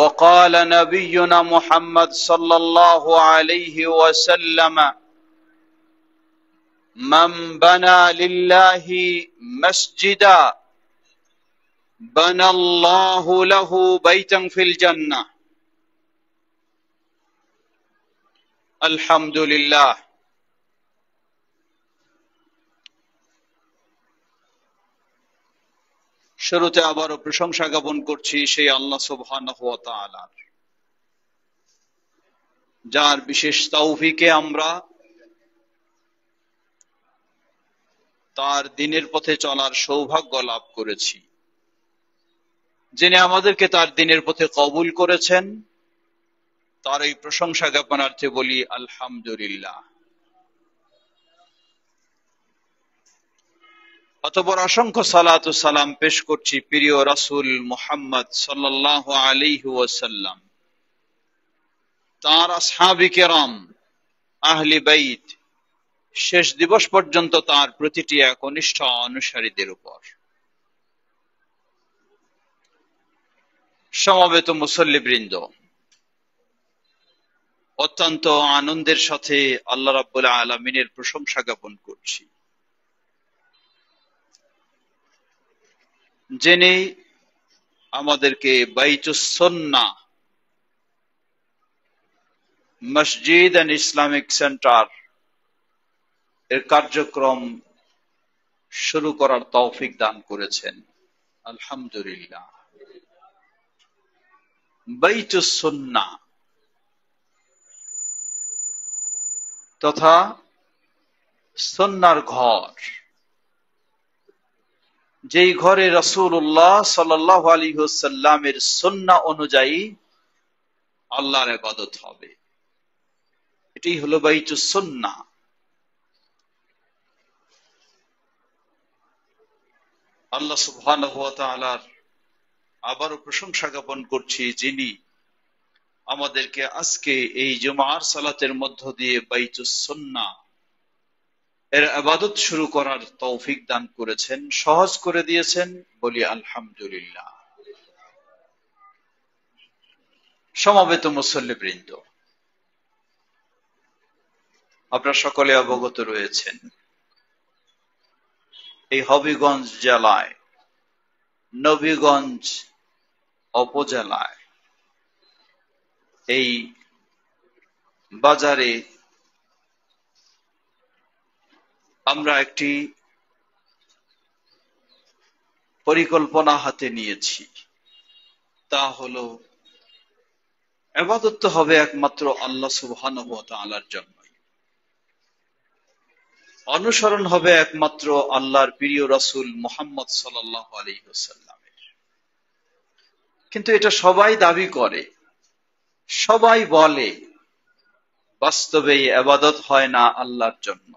وقال نبينا محمد صلى الله عليه وسلم من بنى لله مسجدا بنى الله له بيتا في الجنة الحمد لله। শুরুতে আবারও প্রশংসা জ্ঞাপন করছি সেই আল্লাহ সুবহানাহু ওয়া তাআলার, যার বিশেষ তৌফিকে আমরা তার দ্বীনের পথে চলার সৌভাগ্য লাভ করেছি। যিনি আমাদেরকে তার দ্বীনের পথে কবুল করেছেন, তার এই প্রশংসা জ্ঞাপনার্থে বলি আলহামদুলিল্লাহ। অতঃপর অসংখ্য সালাত ও সালাম পেশ করছি প্রিয় রাসূল মুহাম্মদ সাল্লাল্লাহু আলাইহি ওয়াসাল্লাম, তার আসহাবে কেরাম, আহলে বাইত, শেষ দিবস পর্যন্ত তার প্রতিটি একনিষ্ঠ অনুসারীদের উপর। সমবেত মুসল্লিবৃন্দ, অত্যন্ত আনন্দের সাথে আল্লাহ রাব্বুল আলামিনের প্রশংসা জ্ঞাপন করছি, যিনি আমাদেরকে বাইতুস সুন্নাহ মসজিদ এন্ড ইসলামিক সেন্টার এর কার্যক্রম শুরু করার তৌফিক দান করেছেন। আলহামদুলিল্লাহ। বাইতুস সুন্নাহ তথা সুন্নাহর ঘর, যেই ঘরে রাসূলুল্লাহ সাল্লাল্লাহু আলাইহি ওয়াসাল্লামের সুন্নাহ অনুযায়ী আল্লাহর ইবাদত হবে, এটাই হলো বাইতুস সুন্নাহ। আল্লাহ সুবহানাহু ওয়া তাআলার আবারও প্রশংসা জ্ঞাপন করছি, যিনি আমাদেরকে আজকে এই জুমার সালাতের মধ্য দিয়ে বাইতুস সুন্নাহ এর ইবাদত শুরু করার তৌফিক দান করেছেন, সহজ করে দিয়েছেন, বলি আলহামদুলিল্লাহ। সমবেত মুসল্লিবৃন্দ, আপনারা সকলে অবগত রয়েছেন, এই হবিগঞ্জ জেলায় নবীগঞ্জ উপজেলায় এই বাজারে আমরা একটি পরিকল্পনা হাতে নিয়েছি, তা হলো ইবাদত হবে একমাত্র আল্লাহ সুবহানাহু ওয়া তাআলার জন্য, অনুসরণ হবে একমাত্র আল্লাহর প্রিয় রাসূল মুহাম্মদ সাল্লাল্লাহু আলাইহি ওয়াসাল্লামের। কিন্তু এটা সবাই দাবি করে, সবাই বলে, বাস্তবে ইবাদত হয় না আল্লাহর জন্য।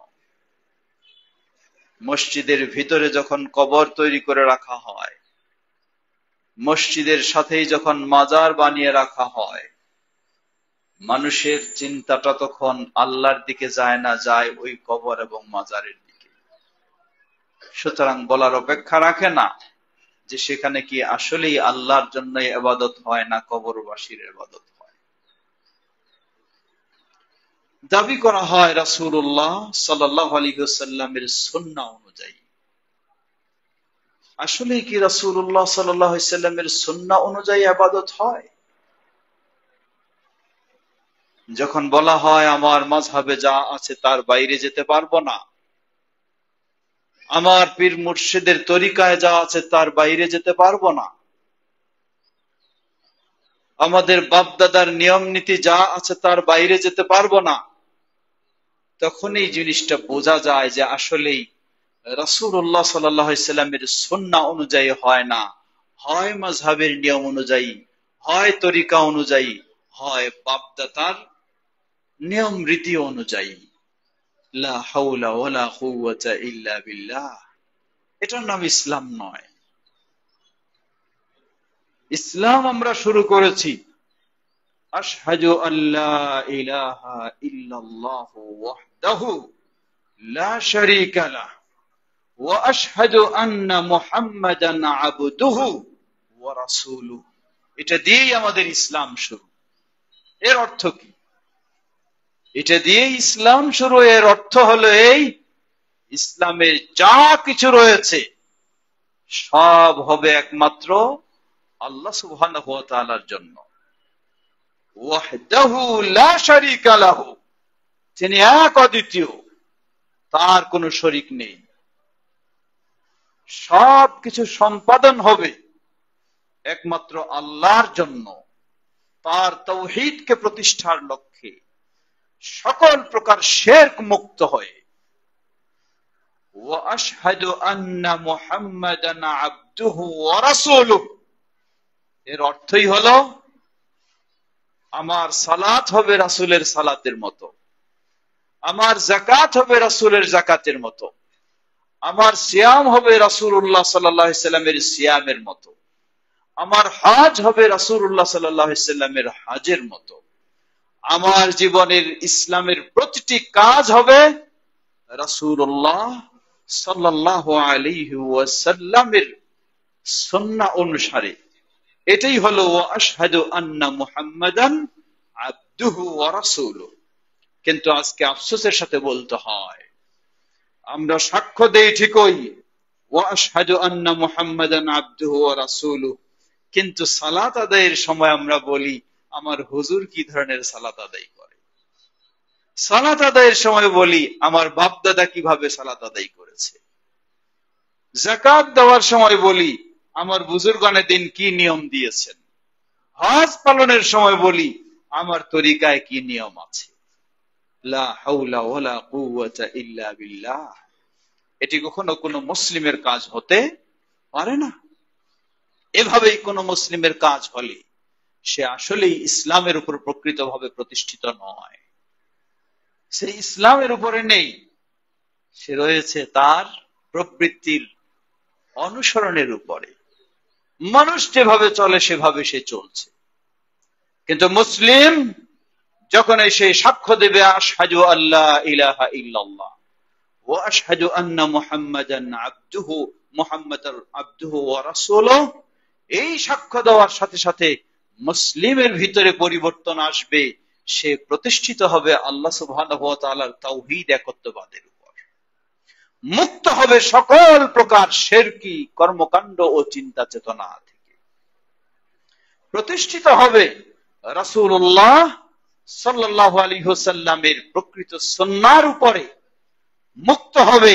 মসজিদের ভিতরে যখন কবর তৈরি করে রাখা হয়, মসজিদের সাথেই যখন মাজার বানিয়ে রাখা হয়, মানুষের চিন্তাটা তখন আল্লাহর দিকে যায় না, যায় ওই কবর এবং মাজারের দিকে। সুতরাং বলার অপেক্ষা রাখে না যে সেখানে কি আসলেই আল্লাহর জন্য ইবাদত হয় না কবরবাসীর ইবাদত হয়। দাবি করা হয় রাসূলুল্লাহ সাল্লাল্লাহু আলাইহি ওয়াসাল্লামের সুন্নাহ অনুযায়ী। আসলেই কি রাসূলুল্লাহ সাল্লাল্লাহু আলাইহি ওয়াসাল্লামের সুন্নাহ অনুযায়ী ইবাদত হয়? যখন বলা হয় আমার মাযহাবে যা আছে তার বাইরে যেতে পারবো না, আমার পীর মুর্শিদের তরিকায় যা আছে তার বাইরে যেতে পারবো না, আমাদের বাপ দাদার নিয়ম নীতি যা আছে তার বাইরে যেতে পারবো না, তখন এই জিনিসটা বোঝা যায় যে আসলেই রাসূলুল্লাহ সাল্লাল্লাহু আলাইহি ওয়াসাল্লামের সুন্নাহ অনুযায়ী হয় না, হয় মাযহাবের নিয়ম অনুযায়ী, হয় তরিকা অনুযায়ী, হয় বাপ দাদার নিয়ম রীতি অনুযায়ী। লা হাওলা ওয়ালা কুওয়াতা ইল্লা বিল্লাহ। এটার নাম ইসলাম নয়। ইসলাম আমরা শুরু করেছি আশহাদু আল্লা ইলাহা ইল্লাল্লাহু ওয়াহদাহু লা শারীকা লাহু ওয়া আশহাদু আন্না মুহাম্মাদান আবদুহু ওয়া রাসূলুহু। এটা দিয়েই আমাদের ইসলাম শুরু। এর অর্থ কি? এটা দিয়েই ইসলাম শুরু, এর অর্থ হলো এই, ইসলামের যা কিছু রয়েছে সব হবে একমাত্র আল্লাহ সুবহানাহু ওয়া তাআলার জন্য। ওয়াহদাহু লা শারীকা লাহু, তিনি এক অদ্বিতীয়, তার কোনো শরীক নেই। সব কিছু সম্পাদন হবে একমাত্র আল্লাহর জন্য, তার তাওহীদকে প্রতিষ্ঠার লক্ষ্যে, সকল প্রকার শিরক মুক্ত হয়ে। ওয়া আশহাদু আন্না মুহাম্মাদান আবদুহু ওয়া রাসূলুহু, এর অর্থই হলো আমার সালাত হবে রাসূলের সালাতের মতো, আমার যাকাত হবে রাসূলের যাকাতের মতো, আমার সিয়াম হবে রাসূলুল্লাহ সাল্লাল্লাহু আলাইহি সাল্লামের সিয়ামের মতো, আমার হজ হবে রাসূলুল্লাহ সাল্লাল্লাহু আলাইহি সাল্লামের হজের মতো, আমার জীবনের ইসলামের প্রতিটি কাজ হবে রাসূলুল্লাহ সাল্লাল্লাহু আলাইহি ওয়াসাল্লামের সুন্নাহ অনুসারে। এটাই হলো ওয়া আশহাদু আন্না মুহাম্মাদান আবদুহু ওয়া রাসূলুহু। কিন্তু আজকে আফসোসের সাথে বলতে হয়, আমরা সাক্ষ্য দেই ঠিকই ওয়া আশহাদু আন্না মুহাম্মাদান আবদুহু ওয়া রাসূলুহু, কিন্তু সালাত আদায়ের সময় আমরা বলি আমার হুজুর কি ধরনের সালাত আদায় করে। সালাত আদায়ের সময় বলি আমার বাপ দাদা কিভাবে সালাত আদায় করেছে। যাকাত দেওয়ার সময় বলি আমার বুজুর্গানে দিন কি নিয়ম দিয়েছেন। হজ পালনের সময় বলি আমার তরিকায় কি নিয়ম আছে। লা হাওলা ওয়ালা কুওয়াতা ইল্লা বিল্লাহ, এটি কখনো কোনো মুসলিমের কাজ হতে পারে না। এভাবেই কোনো মুসলিমের কাজ হলে সে আসলেই ইসলামের উপর প্রকৃতভাবে প্রতিষ্ঠিত নয়, সে ইসলামের উপরে নেই, সে রয়েছে তার প্রবৃত্তির অনুসরণের উপরে। মানুষ যেভাবে চলে সেভাবে সে চলছে। কিন্তু মুসলিম যখন এসে সাক্ষ্য দেবে আশহাদু আল্লা ইলাহা ইল্লাল্লাহ ওয়া আশহাদু আন্না মুহাম্মাদান আবদুহু ওয়া রাসূলুহু, এই সাক্ষ্য দেওয়ার সাথে সাথে মুসলিমের ভিতরে পরিবর্তন আসবে, সে প্রতিষ্ঠিত হবে আল্লাহ সুবহানাহু ওয়া তাআলার তাওহীদ একত্ববাদের উপর, মুক্ত হবে সকল প্রকার শিরকি কর্মকাণ্ড ও চিন্তা চেতনা থেকে, প্রতিষ্ঠিত হবে রাসূলুল্লাহ সাল্লাল্লাহু আলাইহি ওয়াসাল্লামের প্রকৃত সুন্নাহর উপরে, মুক্ত হবে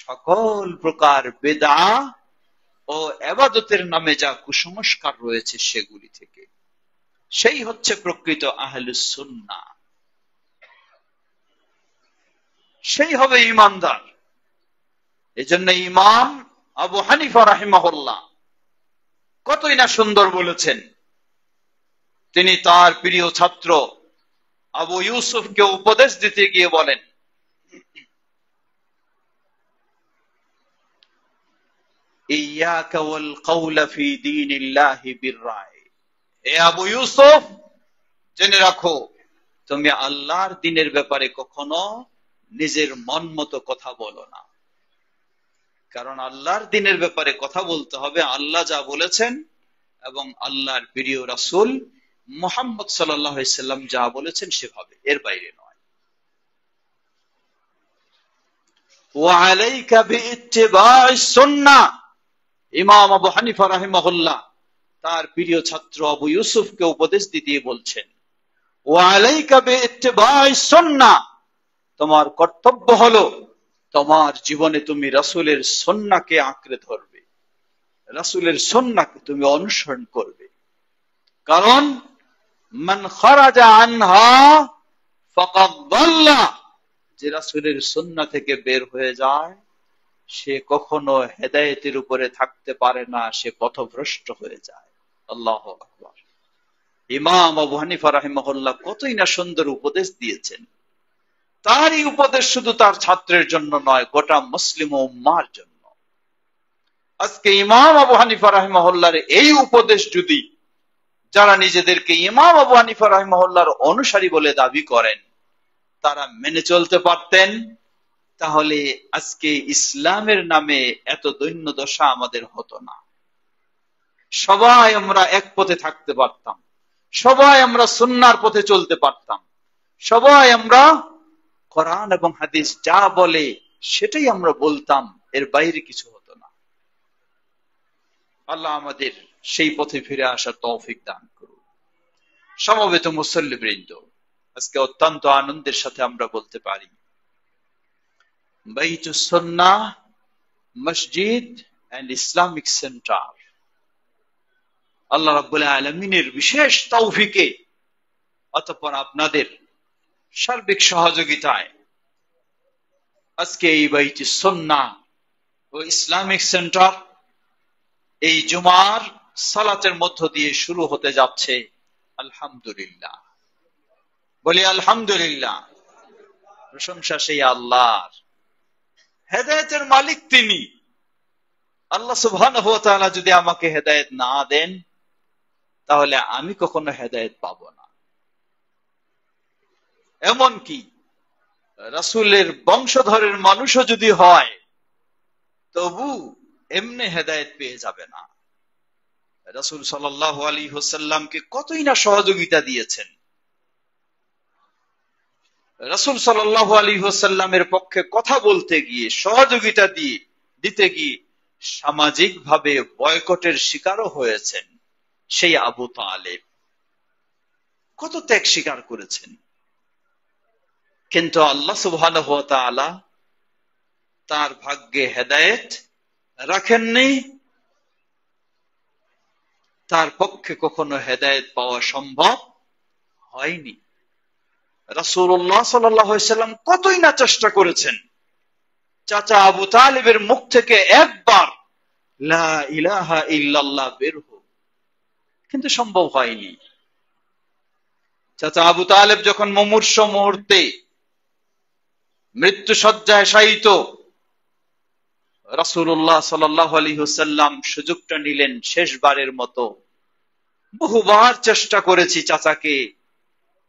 সকল প্রকার বিদআহ ও ইবাদতের নামে যা কুসংস্কার রয়েছে সেগুলি থেকে। সেই হচ্ছে প্রকৃত আহলুস সুন্নাহ, সেই হবে ঈমানদার। এজন্য ইমাম আবু হানিফা রাহিমাহুল্লাহ কতই না সুন্দর বলেছেন। তিনি তার প্রিয় ছাত্র আবু ইউসুফকে উপদেশ দিতে গিয়ে বলেন, ইয়াকা ওয়াল কাওলা ফি দীনিল্লাহি বিররায়, হে আবু ইউসুফ জেনে রাখো তুমি আল্লাহর দ্বীনের ব্যাপারে কখনো নিজের মন মতো কথা বলো না। কারণ আল্লাহর দ্বীনের ব্যাপারে কথা বলতে হবে আল্লাহ যা বলেছেন এবং আল্লাহর প্রিয় রাসূল মুহাম্মদ সাল্লাল্লাহু আলাইহি সাল্লাম যা বলেছেন সেভাবে, এর বাইরে নয়। ওয়া আলাইকা বিইত্তিবা'ইস সুন্নাহ, ইমাম আবু হানিফা রাহিমাহুল্লাহ তার প্রিয় ছাত্র আবু ইউসুফকে উপদেশ দিতে বলছেন, ওয়া আলাইকা বিইত্তিবা'ইস সুন্নাহ, তোমার কর্তব্য হলো তোমার জীবনে তুমি রাসূলের সুন্নাহকে আঁকড়ে ধরবে, রাসূলের সুন্নাহকে তুমি অনুসরণ করবে। কারণ মান খারাজা আনহা ফাকাদ দাল্লা, যে রাসূলের সুন্নাহ থেকে বের হয়ে যায় সে কখনো হেদায়েতের উপরে থাকতে পারে না, সে পথভ্রষ্ট হয়ে যায়। আল্লাহু আকবার। ইমাম আবু হানিফা রাহিমাহুল্লাহ কতই না সুন্দর উপদেশ দিয়েছেন। তার এই উপদেশ শুধু তার ছাত্রের জন্য নয়, গোটা মুসলিম উম্মাহর জন্য। আজকে ইমাম আবু হানিফা রাহিমাহুল্লাহর এই উপদেশ যদি যারা নিজেদেরকে ইমাম আবু হানিফা রাহিমাহুল্লাহর অনুসারী বলে দাবি করেন তারা মেনে চলতে পারতেন, তাহলে আজকে ইসলামের নামে এত দৈন্য দশা আমাদের হতো না। সবাই আমরা এক পথে থাকতে পারতাম, সবাই আমরা সুন্নাহর পথে চলতে পারতাম, সবাই আমরা কোরআন এবং হাদিস যা বলে সেটাই আমরা বলতাম, এর বাইরে কিছু হতো না। আল্লাহ আমাদের সেই পথে ফিরে আসার তৌফিক দান করুন। সমবেত মুসল্লিবৃন্দ, আজকে অত্যন্ত আনন্দের সাথে আমরা বলতে পারি, বাইতুস সুন্নাহ মসজিদ এন্ড ইসলামিক সেন্টার আল্লাহ রাব্বুল আলামিনের বিশেষ তৌফিকে, অতঃপর আপনাদের সার্বিক সহযোগিতায় আজকে এই বাইতুস সুন্নাহ ও ইসলামিক সেন্টার এই জুমার সালাতের মধ্য দিয়ে শুরু হতে যাচ্ছে। আলহামদুলিল্লাহ, বলি আলহামদুলিল্লাহ। প্রশংসা সেই আল্লাহর, হেদায়েতের মালিক তিনি। আল্লাহ সুবহানাহু ওয়া তাআলা যদি আমাকে হেদায়েত না দেন, তাহলে আমি কখনো হেদায়েত পাবো না। এমন কি রাসূলের বংশধরের মানুষও যদি হয়, তবু এমনি হেদায়েত পেয়ে যাবে না। রাসূল সাল্লাল্লাহু আলাইহি ওয়াসাল্লামকে কতই না সহযোগিতা দিয়েছেন। রাসূল সাল্লাল্লাহু আলাইহি ওয়াসাল্লামের পক্ষে কথা বলতে গিয়ে, সহযোগিতা দিতে গিয়ে সামাজিক ভাবে বয়কটের শিকারও হয়েছেন সেই আবু তালেব। কত ত্যাগ স্বীকার করেছেন, কিন্তু আল্লাহ সুবহানাহু ওয়া তাআলা তার ভাগ্যে হেদায়েত রাখেননি। তার পক্ষে কখনো হেদায়েত পাওয়া সম্ভব হয়নি। রাসূলুল্লাহ সাল্লাল্লাহু আলাইহি ওয়াসাল্লাম কতই না চেষ্টা করেছেন চাচা আবু তালেবের মুখ থেকে একবার লা ইলাহা ইল্লাল্লাহ বের হোক, কিন্তু সম্ভব হয়নি। চাচা আবু তালেব যখন মুমূর্ষ মুহূর্তে মৃত্যু শয্যায় শায়িত, রাসূলুল্লাহ সাল্লাল্লাহু আলাইহি ওয়াসাল্লাম সুযোগটা নিলেন শেষবারের মতো। বহুবার চেষ্টা করেছি চাচাকে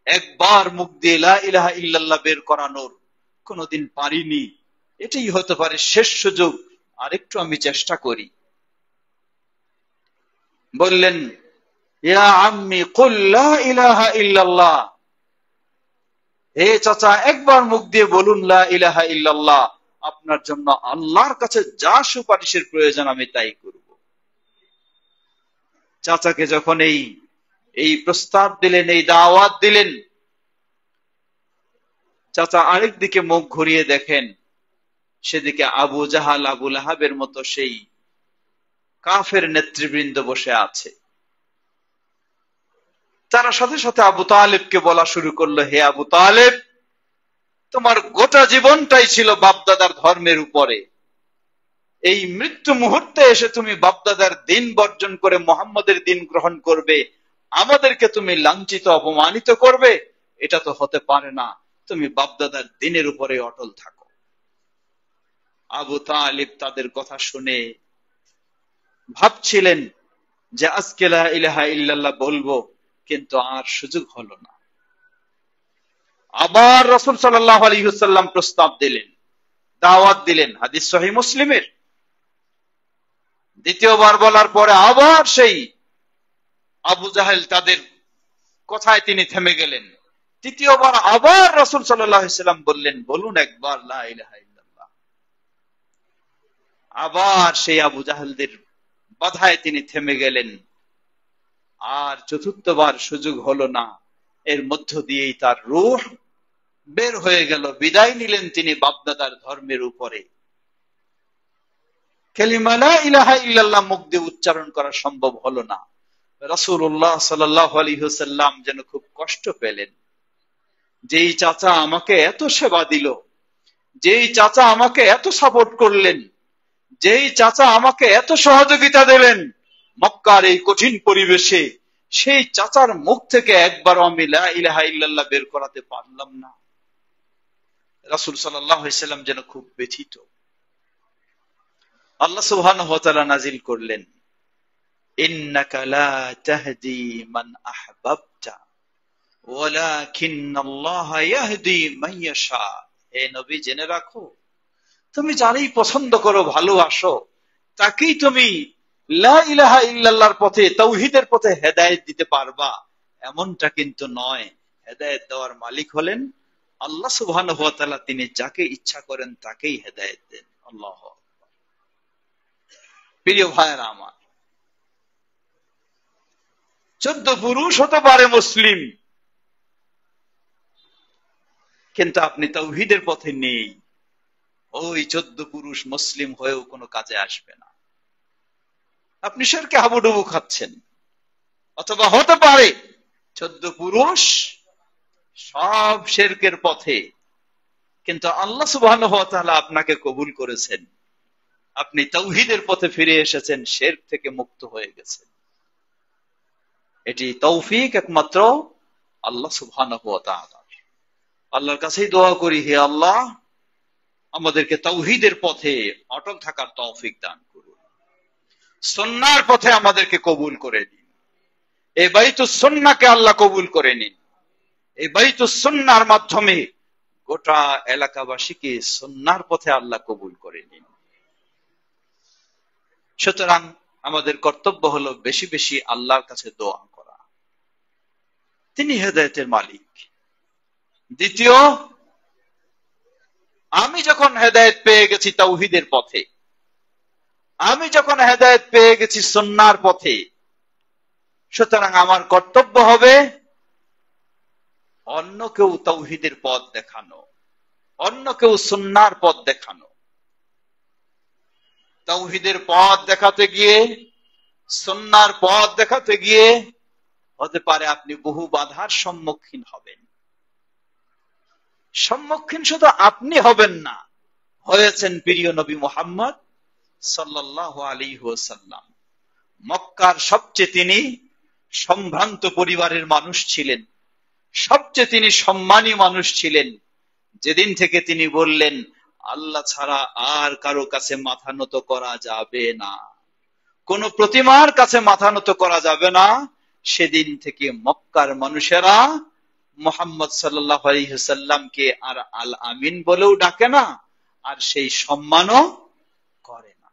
একবার মুখ দিয়ে লা ইলাহা ইল্লাল্লাহ বের করানোর, কোনোদিন পারিনি। এটাই হতে পারে শেষ সুযোগ, আরেকটু আমি চেষ্টা করি। বললেন, ইয়া আম্মি কুল লা ইলাহা ইল্লাল্লাহ, হে চাচা একবার মুখ দিয়ে বলুন লা ইলাহা ইল্লাল্লাহ, আপনার জন্য আল্লাহর কাছে যা সুপারিশের প্রয়োজন আমি তাই করব। চাচাকে যখন এই প্রস্তাব দিলেন, এই দাওয়াত দিলেন, চাচা আরেক দিকে মুখ ঘুরিয়ে দেখেন, সেদিকে আবু জাহাল, আবু লাহাবের মতো সেই কাফের নেতৃবৃন্দ বসে আছে। তারা সাথে সাথে আবু তালেবকে বলা শুরু করলো, হে আবু তালেব, তোমার গোটা জীবনটাই ছিল বাপদাদার ধর্মের উপরে। এই মৃত্যু মুহূর্তে এসে তুমি বাপদাদার দিন বর্জন করে মুহাম্মদের দিন গ্রহণ করবে, আমাদেরকে তুমি লাঞ্ছিত অপমানিত করবে, এটা তো হতে পারে না। তুমি বাপদাদার দিনের উপরে অটল থাকো। আবু তালিব তাদের কথা শুনে ভাবছিলেন যে আজকে লা ইলাহা ইল্লাল্লাহ বলবো, কিন্তু আর সুযোগ হলো না। আবার রাসূল সাল্লাল্লাহু আলাইহি ওয়াসাল্লাম প্রস্তাব দিলেন, দাওয়াত দিলেন, হাদিস সহিহ মুসলিমের। দ্বিতীয়বার বলার পরে আবার সেই আবু জাহেল তাদের কথায় তিনি থেমে গেলেন। তৃতীয়বার আবার রাসূল সাল্লাল্লাহু আলাইহি ওয়াসাল্লাম বললেন, বলুন একবার লা ইলাহা ইল্লাল্লাহ। আবার সেই আবু জাহেলদের বাধায় তিনি থেমে গেলেন। আর চতুর্থবার সুযোগ হলো না। এর মধ্য দিয়েই তার রূহ বের হয়ে গেল, বিদায় নিলেন তিনি বাপদাদার ধর্মের উপরে। কালিমা লা ইলাহা ইল্লাল্লাহ মুখ দিয়ে উচ্চারণ করা সম্ভব হলো না। রাসূলুল্লাহ সাল্লাল্লাহু আলাইহি ওয়াসাল্লাম যেন খুব কষ্ট পেলেন। যেই চাচা আমাকে এত সেবা দিল, যেই চাচা আমাকে এত সাপোর্ট করলেন, যেই চাচা আমাকে এত সহযোগিতা দিলেন মক্কার এই কঠিন পরিবেশে, সেই চাচার মুখ থেকে একবার আমি লা ইলাহা ইল্লাল্লাহ বের করাতে পারলাম না। রাসূল সাল্লাল্লাহু আলাইহি ওয়াসাল্লাম যেন খুব ব্যথিত। আল্লাহ সুবহানাহু ওয়া তাআলা নাজিল করলেন, ইন্নাকা লা তাহদি মান আহবাবতা ওয়ালাকিন্নাল্লাহা ইয়াহদি মান ইয়াশা। হে নবী, জেনে রাখো, তুমি যারই পছন্দ করো, ভালোবাসো, তাকেই তুমি লা ইলাহা ইল্লাল্লাহর পথে, তাওহীদের পথে হেদায়েত দিতে পারবা, এমনটা কিন্তু নয়। হেদায়েত দেওয়ার মালিক হলেন আল্লাহ সুবহানাহু ওয়া তাআলা। তিনি যাকে ইচ্ছা করেন তাকেই হেদায়েত দেন। আল্লাহু আকবার। প্রিয় ভাইরা আমার, 14 পুরুষ হতে পারে মুসলিম, কিন্তু আপনি তাওহীদের পথে নেই, ওই 14 পুরুষ মুসলিম হয়েও কোনো কাজে আসবে না। আপনি শিরকে হাবুডুবু খাচ্ছেন। অথবা হতে পারে 14 পুরুষ সব শিরকের পথে, কিন্তু আল্লাহ সুবহানাহু ওয়া তাআলা আপনাকে কবুল করেছেন, আপনি তাওহীদের পথে ফিরে এসেছেন, শিরক থেকে মুক্ত হয়ে গেছেন। এটি তৌফিক একমাত্র আল্লাহ সুবহানাহু ওয়া তাআলা। আল্লাহর কাছেই দোয়া করি, হে আল্লাহ, আমাদেরকে তাওহীদের পথে অটল থাকার তৌফিক দান করুন, সুন্নাহর পথে আমাদেরকে কবুল করে নিন। এই বাইতুস সুন্নাহকে আল্লাহ কবুল করে নিন। এই বাইতুস সুন্নাহর মাধ্যমে গোটা এলাকাবাসীকে সুন্নাহর পথে আল্লাহ কবুল করে নিন। সুতরাং আমাদের কর্তব্য হলো বেশি বেশি আল্লাহর কাছে দোয়া করা, তিনি হেদায়েতের মালিক। দ্বিতীয়, আমি যখন হেদায়েত পেয়ে গেছি তাওহীদের পথে, আমি যখন হেদায়েত পেয়ে গেছি সুন্নাহর পথে, সুতরাং আমার কর্তব্য হবে অন্য কেউ তাওহীদের পথ দেখানো, অন্য কেউ সুন্নাহর পথ দেখানো। তাওহীদের পথ দেখাতে গিয়ে, সুন্নাহর পথ দেখাতে গিয়ে হতে পারে আপনি বহু বাধার সম্মুখীন হবেন। সম্মুখীন শুধু আপনি হবেন না, হয়েছেন প্রিয় নবী মুহাম্মদ সাল্লাল্লাহু আলাইহি ওয়াসাল্লাম। মক্কার সবচেয়ে তিনি সম্ভ্রান্ত পরিবারের মানুষ ছিলেন, সবচেয়ে তিনি সম্মানী মানুষ ছিলেন। যেদিন থেকে তিনি বললেন আল্লাহ ছাড়া আর কারো কাছে মাথা নত করা যাবে না, কোন প্রতিমার কাছে মাথা নত করা যাবে না, সেদিন থেকে মক্কার মানুষেরা মুহাম্মদ সাল্লাল্লাহু আলাইহি ওয়াসাল্লামকে আর আল আমিন বলেও ডাকে না, আর সেই সম্মানও করে না।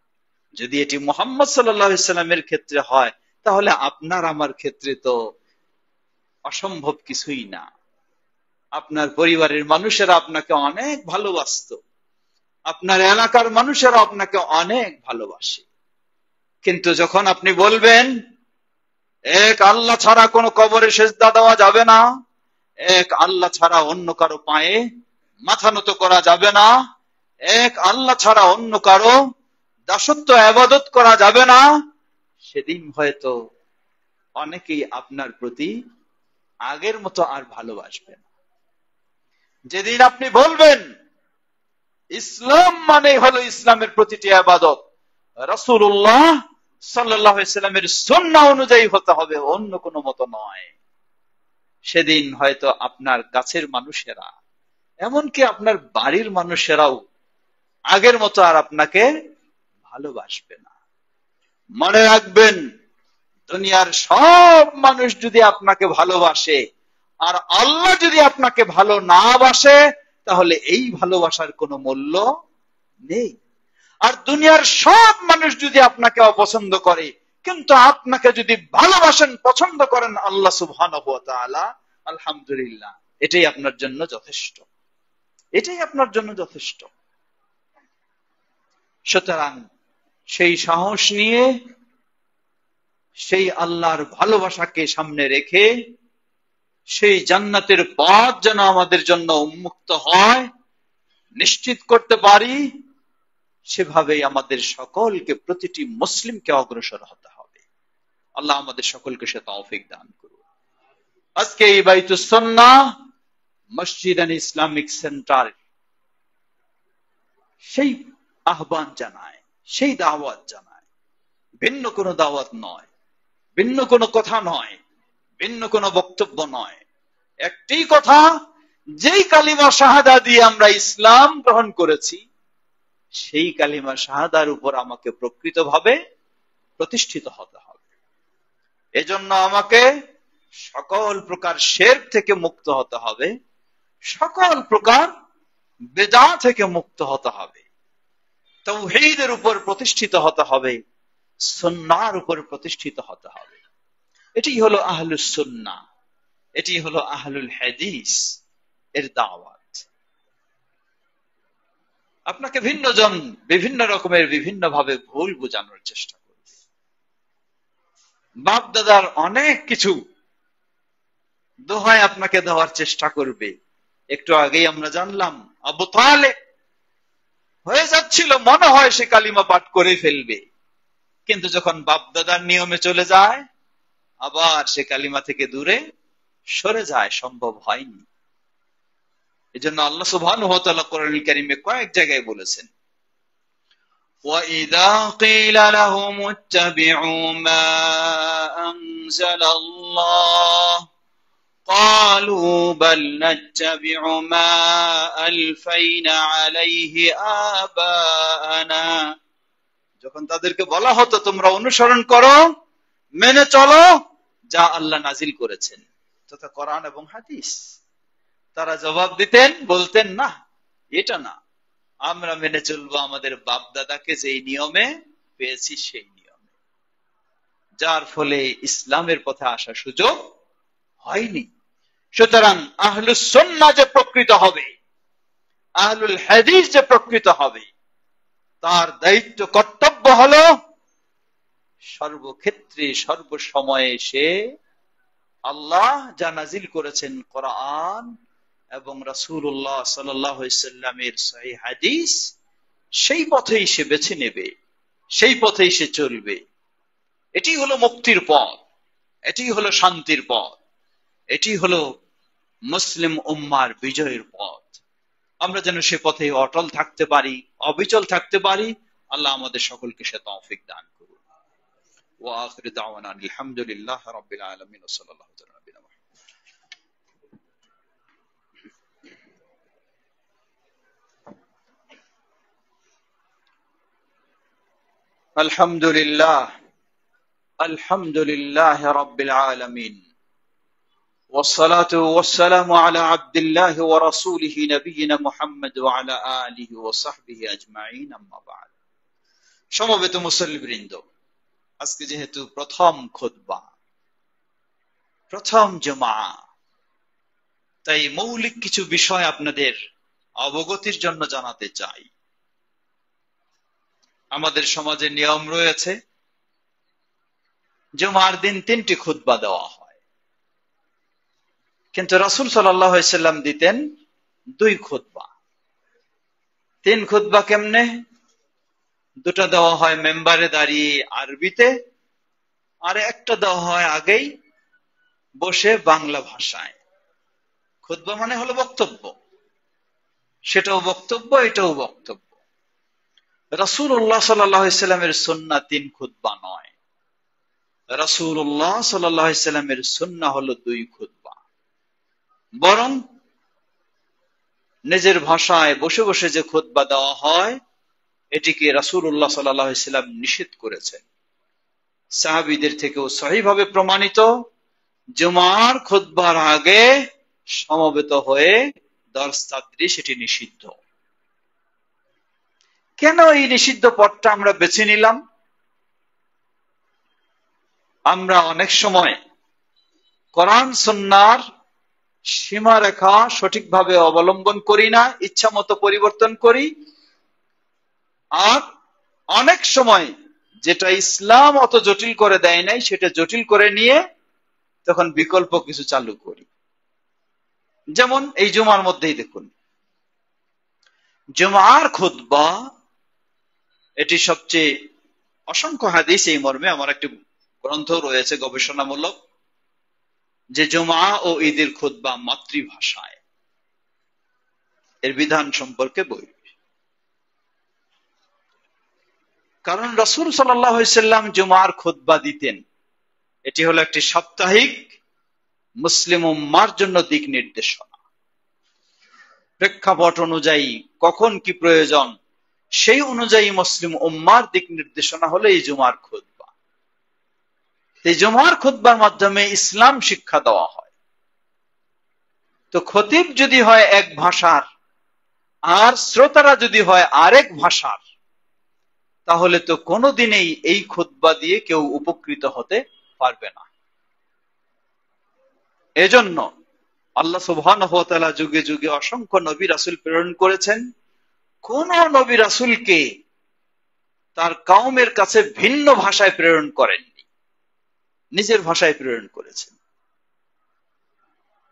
যদি এটি মুহাম্মদ সাল্লাল্লাহু আলাইহি ওয়াসাল্লামের ক্ষেত্রে হয়, তাহলে আপনার আমার ক্ষেত্রে তো অসম্ভব কিছুই না। আপনার পরিবারের মানুষেরা আপনাকে অনেক ভালোবাসতো, আপনার এলাকার মানুষেরা আপনাকে অনেক ভালোবাসে, কিন্তু যখন আপনি বলবেন এক আল্লাহ ছাড়া কোনো কবরে সেজদা দেওয়া যাবে না, এক আল্লাহ ছাড়া অন্য কারো পায়ে মাথা নত করা যাবে না, এক আল্লাহ ছাড়া অন্য কারো দাসত্ব ইবাদত করা যাবে না, সেদিন হয়তো অনেকেই আপনার প্রতি আগের মতো আর ভালোবাসবে না। যেদিন আপনি বলবেন ইসলাম মানে হলো ইসলামের প্রতিটি ইবাদত রাসূলুল্লাহ সাল্লাল্লাহু আলাইহি ওয়াসাল্লামের সুন্নাহ অনুযায়ী হতে হবে, অন্য কোনো মত নয়, সেদিন হয়তো আপনার কাছের মানুষেরা, এমনকি আপনার বাড়ির মানুষেরাও আগের মতো আর আপনাকে ভালোবাসবে না। মনে রাখবেন, দুনিয়ার সব মানুষ যদি আপনাকে ভালোবাসে আর আল্লাহ যদি আপনাকে ভালো না বাসে, তাহলে এই ভালোবাসার কোনো মূল্য নেই। আর দুনিয়ার সব মানুষ যদি আপনাকে অপছন্দ করে, কিন্তু আপনাকে যদি ভালোবাসেন, পছন্দ করেন আল্লাহ সুবহানাহু ওয়া তাআলা, আলহামদুলিল্লাহ, এটাই আপনার জন্য যথেষ্ট, এটাই আপনার জন্য যথেষ্ট। সুতরাং সেই সাহস নিয়ে, সেই আল্লাহর ভালোবাসাকে সামনে রেখে, সেই জান্নাতের পথ যেন আমাদের জন্য উন্মুক্ত হয়, নিশ্চিত করতে পারি, সেভাবেই আমাদের সকলকে, প্রতিটি মুসলিমকে অগ্রসর হতে হবে। আল্লাহ আমাদের সকলকে সে তৌফিক দান করুন। আজকে এই বাইতুস সুন্নাহ মসজিদ এন্ড ইসলামিক সেন্টার সেই আহ্বান জানায়, সেই দাওয়াত জানায়, ভিন্ন কোনো দাওয়াত নয়, ভিন্ন কোনো কথা নয়, ভিন্ন কোনো বক্তব্য নয়। একটি কথা, যেই কালিমা শাহাদা দিয়ে আমরা ইসলাম গ্রহণ করেছি, সেই কালিমা শাহাদার উপর আমাকে প্রকৃতভাবে প্রতিষ্ঠিত হতে হবে। এজন্য আমাকে সকল প্রকার শিরক থেকে মুক্ত হতে হবে, সকল প্রকার বিদআত থেকে মুক্ত হতে হবে, তাওহীদের উপর প্রতিষ্ঠিত হতে হবে, সুন্নাহর উপর প্রতিষ্ঠিত হতে হবে। এটি হলো আহলুস সুন্নাহ, এটি হলো আহলুল হাদিস এর দাওয়াত। আপনাকে ভিন্নজন বিভিন্ন রকমের বিভিন্ন ভাবে ভুল বোঝানোর চেষ্টা করবে, বাপ দাদার অনেক কিছু দোহাই আপনাকে দেওয়ার চেষ্টা করবে। একটু আগেই আমরা জানলাম আবু তালেব হয়ে যাচ্ছিল, মনে হয় সে কালিমা পাঠ করে ফেলবে, কিন্তু যখন বাপ দাদার নিয়মে চলে যায় আবার সে কালিমা থেকে দূরে সরে যায়, সম্ভব হয়নি। এজন্য আল্লাহ সুবহানাহু ওয়া তাআলা কোরআনুল কারীমে কয়েক জায়গায় বলেছেন, وَإِذَا قِيلَ لَهُمُ اتَّبِعُوا مَا أَنزَلَ اللَّهُ قَالُوا بَلْ نَتَّبِعُ مَا أَلْفَيْنَا عَلَيْهِ آبَاءَنَا। যখন তাদেরকে বলা হতো তোমরা অনুসরণ করো, মেনে চলো যা আল্লাহ নাজিল করেছেন, তথা কোরআন এবং হাদিস, তারা জবাব দিতেন, বলতেন না, এটা না, আমরা মেনে চলবো আমাদের বাপ দাদাকে যেই নিয়মে পেয়েছি সেই নিয়মে, যার ফলে ইসলামের পথে আসার সুযোগ হয়নি। সুতরাং আহলুস সুন্নাহ যে প্রকৃত হবে, আহলুল হাদিস যে প্রকৃত হবে, তার দায়িত্ব কর্তব্য হলো সর্বক্ষেত্রে সর্বসময়ে সে আল্লাহ যা নাজিল করেছেন কোরআন এবং রাসূলুল্লাহ সাল্লাল্লাহু আলাইহি সাল্লামের সহিহ হাদিস, সেই পথেই সে বেছে নেবে, সেই পথেই সে চলবে। এটি হলো মুক্তির পথ, এটি হলো শান্তির পথ, এটি হলো মুসলিম উম্মার বিজয়ের পথ। আমরা যেন সে পথে অটল থাকতে পারি, অবিচল থাকতে পারি। আল্লাহ আমাদের সকলকে সে তৌফিক দান করুন। ওয়া আখিরু দাওয়ানা আলহামদুলিল্লাহি রাব্বিল আলামিন ওয়া সাল্লাল্লাহু আলা নবিয়িনা মুহাম্মদ। আলহামদুলিল্লাহ, আলহামদুলিল্লাহি রাব্বিল আলামিন والصلاة والسلام على عبد الله ورسوله نبينا محمد وعلى آله وصحبه أجمعين أما بعد। সমবেত মুসল্লিবৃন্দ, আজকে যেহেতু প্রথম খুতবা, প্রথম জুমা, তাই মৌলিক কিছু বিষয় আপনাদের অবগতির জন্য জানাতে চাই। আমাদের সমাজে নিয়ম রয়েছে, জুমার দিন 3টি খুতবা দেওয়া হয়, কিন্তু রাসূল সাল্লাল্লাহু আলাইহি সাল্লাম দিতেন 2 খুতবা। 3 খুতবা কেমনে? 2টা দেওয়া হয় মেম্বারে দাঁড়িয়ে আরবিতে, আর একটা দেওয়া হয় আগেই বসে বাংলা ভাষায়। খুতবা মানে হলো বক্তব্য, সেটাও বক্তব্য, এটাও বক্তব্য। রাসূলুল্লাহ সাল্লাল্লাহু আলাইহি সাল্লামের সুন্নাহ 3 খুতবা নয়, রাসূলুল্লাহ সাল্লাল্লাহু আলাইহি সাল্লামের সুন্নাহ হলো 2 খুতবা। বরং নিজের ভাষায় বসে বসে যে খুতবা দেওয়া হয়, এটিকে রাসূলুল্লাহ সাল্লাল্লাহু আলাইহি সাল্লাম নিষেধ করেছেন। সাহাবীদের থেকেও সহিহভাবে প্রমাণিত, জুমার খুতবার আগে সমবেত হয়ে দরস তাদরিস এটি নিষিদ্ধ। কেন এই নিষিদ্ধ পথটা আমরা বেছে নিলাম? আমরা অনেক সময় কোরআন সুন্নাহর সীমারেখা সঠিকভাবে অবলম্বন করি না, ইচ্ছা মতো পরিবর্তন করি, আর অনেক সময় যেটা ইসলাম অত জটিল করে দেয় নাই সেটা জটিল করে নিয়ে তখন বিকল্প কিছু চালু করি। যেমন এই জুমার মধ্যেই দেখুন, জুমার খুতবা এটি সবচেয়ে, অসংখ্য হাদিস এই মর্মে, আমার একটি গ্রন্থ রয়েছে গবেষণামূলক, যে জুমা ও ঈদের খুতবা মাতৃভাষায়, এর বিধান সম্পর্কে বই। কারণ রাসূল সাল্লাল্লাহু আলাইহি সাল্লাম জুমার খুতবা দিতেন, এটি হলো একটি সাপ্তাহিক মুসলিম উম্মার জন্য দিক নির্দেশনা। প্রেক্ষাপট অনুযায়ী কখন কি প্রয়োজন, সেই অনুযায়ী মুসলিম উম্মার দিক নির্দেশনা হলো এই জুমার খুতবা। এই জুমার খুতবার মাধ্যমে ইসলাম শিক্ষা দেওয়া হয়। তো খতিব যদি হয় এক ভাষার আর শ্রোতারা যদি হয় আরেক ভাষার, তাহলে তো কোনোদিনই এই খুতবা দিয়ে কেউ উপকৃত হতে পারবে না। এজন্য আল্লাহ সুবহানাহু ওয়া তাআলা যুগে যুগে অসংখ্য নবী রাসূল প্রেরণ করেছেন। কোন নবী রাসূলকে তার কওমের কাছে ভিন্ন ভাষায় প্রেরণ করেননি, নিজের ভাষায় প্রেরণ করেছেন।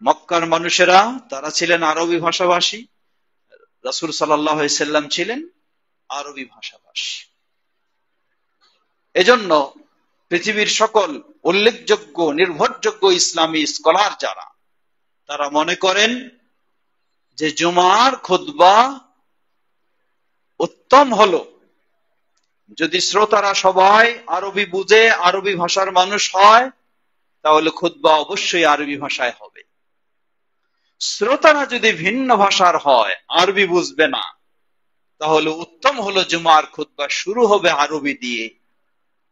মক্কার মানুষেরা তারা ছিলেন আরবি ভাষাভাষী, রাসূল সাল্লাল্লাহু আলাইহি সাল্লাম ছিলেন আরবি ভাষাভাষী। এজন্য পৃথিবীর সকল উল্লেখযোগ্য নির্ভরযোগ্য ইসলামী স্কলার যারা, তারা মনে করেন যে জুমার খুতবা উত্তম হলো যদি শ্রোতারা সবাই আরবি বুঝে, আরবি ভাষার মানুষ হয়, তাহলে খুতবা অবশ্যই আরবি ভাষায় হবে। শ্রোতারা যদি ভিন্ন ভাষার হয়, আরবি বুঝবে না, তাহলে উত্তম হলো জুমার খুতবা শুরু হবে আরবি দিয়ে,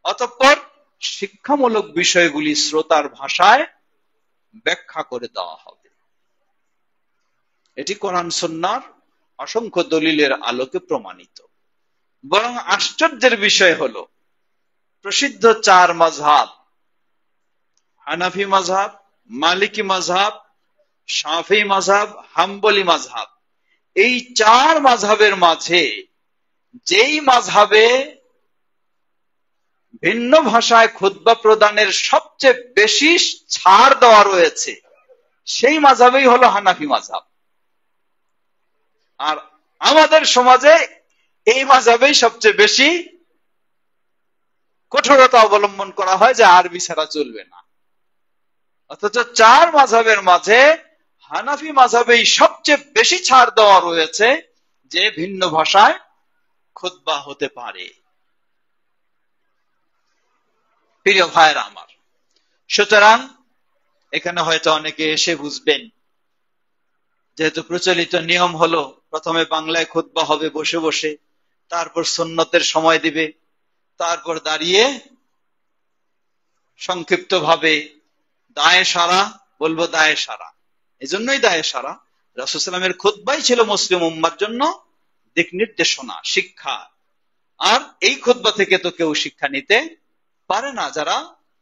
অতঃপর শিক্ষামূলক বিষয়গুলি শ্রোতার ভাষায় ব্যাখ্যা করে দেওয়া হবে। এটি কোরআন সুন্নাহর অসংখ্য দলিলের আলোকে প্রমাণিত। বরং আশ্চর্যের বিষয় হলো প্রসিদ্ধ চার মাযহাব, হানাফি মাযহাব, মালিকি মাযহাব, শাফিঈ মাযহাব, হাম্বলি মাযহাব, এই চার মাযহাবের মাঝে যেই মাযহাবে ভিন্ন ভাষায় খুতবা প্রদানের সবচেয়ে বেশি ছাড় দেওয়া রয়েছে, সেই মাযহাবই হলো হানাফি মাযহাব। আর আমাদের সমাজে এই মাযহাবেই সবচেয়ে বেশি কঠোরতা অবলম্বন করা হয় যে আরবি ছাড়া চলবে না। অথচ চার মাযহাবের মাঝে হানাফি মাযহাবেই সবচেয়ে বেশি ছাড় দেওয়া রয়েছে যে ভিন্ন ভাষায় খুতবা হতে পারে। প্রিয় ভাইরা আমার, সুতরাং এখানে হয়তো অনেকে এসে বুঝবেন, যেহেতু প্রচলিত নিয়ম হলো প্রথমে বাংলায় খুতবা হবে বসে বসে, তারপর সুন্নতের সময় দিবে, তারপর দাঁড়িয়ে সংক্ষিপ্ত ভাবে দায়ে সারা বলবো, দায়ে সারা। এজন্যই দায়ে সারা, রাসূল সাল্লাল্লাহু আলাইহি ওয়াসাল্লামের খুতবাই ছিল মুসলিম উম্মার জন্য দিক নির্দেশনা, শিক্ষা। আর এই খুতবা থেকে তো কেউ শিক্ষা নিতে পারে না যারা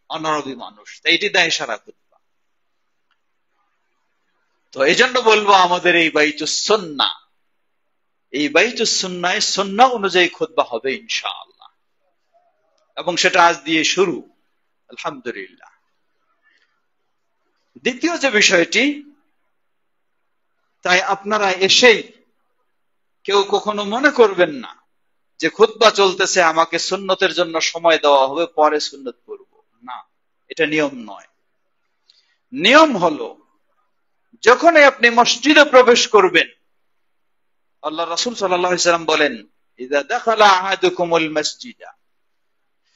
অনারবি মানুষ, তাই এটি দায়ে সারা খুতবা। তো এই জন্য বলবো আমাদের এই বাইতুস সুন্নাহ, এই বাইতুস সুন্নাহ সুন্নাহ অনুযায়ী খুতবা হবে ইনশাআল্লাহ, এবং সেটা আজ দিয়ে শুরু, আলহামদুলিল্লাহ। দ্বিতীয় যে বিষয়টি, তাই আপনারা এসেই কেউ কখনো মনে করবেন না যে খুতবা চলতেছে আমাকে সুন্নতের জন্য সময় দেওয়া হবে, পরে সুন্নত পড়ব না, এটা নিয়ম নয়। নিয়ম হলো যখনই আপনি মসজিদে প্রবেশ করবেন, আল্লাহ রাসূল সাল্লাল্লাহু আলাইহি ওয়াসাল্লাম বলেন, ইযা দাখালা আহাদুকুমুল মাসজিদা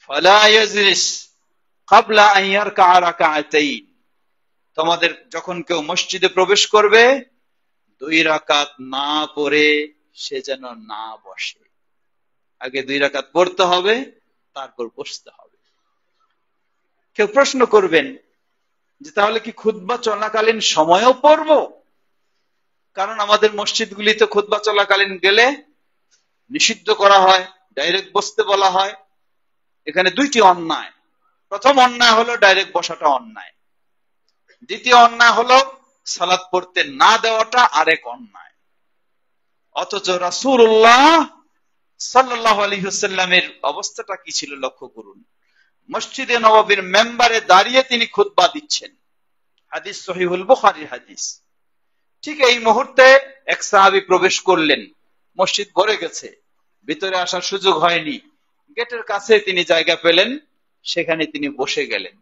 ফালা ইয়াজলিস ক্বাবলা আন ইয়ারকা'a রাকা'তাইন। তোমাদের যখন কেউ মসজিদে প্রবেশ করবে, 2 রাকাত না পড়ে সে যেন না বসে। আগে 2 রাকাত পড়তে হবে, তারপর বসতে হবে। কেউ প্রশ্ন করবেন যে তাহলে কি খুতবা চলাকালীন সময়ও পড়ব? কারণ আমাদের মসজিদগুলিতে খুতবা চলাকালীন গেলে নিষিদ্ধ করা হয়, ডাইরেক্ট বসতে বলা হয়। এখানে 2টি অন্যায়। প্রথম অন্যায় হলো ডাইরেক্ট বসাটা অন্যায়, দ্বিতীয় অন্যায় হলো সালাত পড়তে না দেওয়াটা আরেক অন্যায়। অথচ রাসূলুল্লাহ সাল্লাল্লাহু আলাইহি ওয়াসাল্লামের অবস্থাটা কি ছিল লক্ষ্য করুন। মসজিদে নববীর মেম্বারে দাঁড়িয়ে তিনি খুতবা দিচ্ছেন, হাদিস সহিহুল বুখারীর হাদিস। ঠিক এই মুহূর্তে এক সাহাবী প্রবেশ করলেন, মসজিদ ভরে গেছে, ভিতরে আসার সুযোগ হয়নি, গেটের কাছে তিনি জায়গা পেলেন, সেখানে তিনি বসে গেলেন।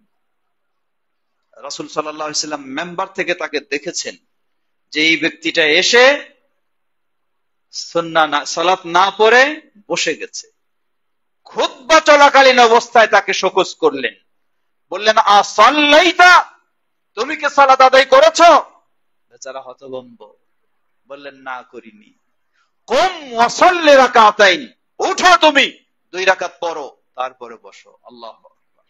রাসূল সাল্লাল্লাহু আলাইহি ওয়াসাল্লাম মেম্বার থেকে তাকে দেখেছেন যে এই ব্যক্তিটা এসে সালাত না পড়ে বসে গেছে। খুতবা চলাকালীন অবস্থায় তাকে শোকজ করলেন, বললেন, আসাল্লাইতা, তুমি কি সালাত আদায় করেছো? বেচারা হতভম্ব, বললেন, না করিনি। কুম ওয়াসাল্লি রাকাতাইন, উঠো তুমি 2 রাকাত পড়ো, তারপরে বসো। আল্লাহু আকবার।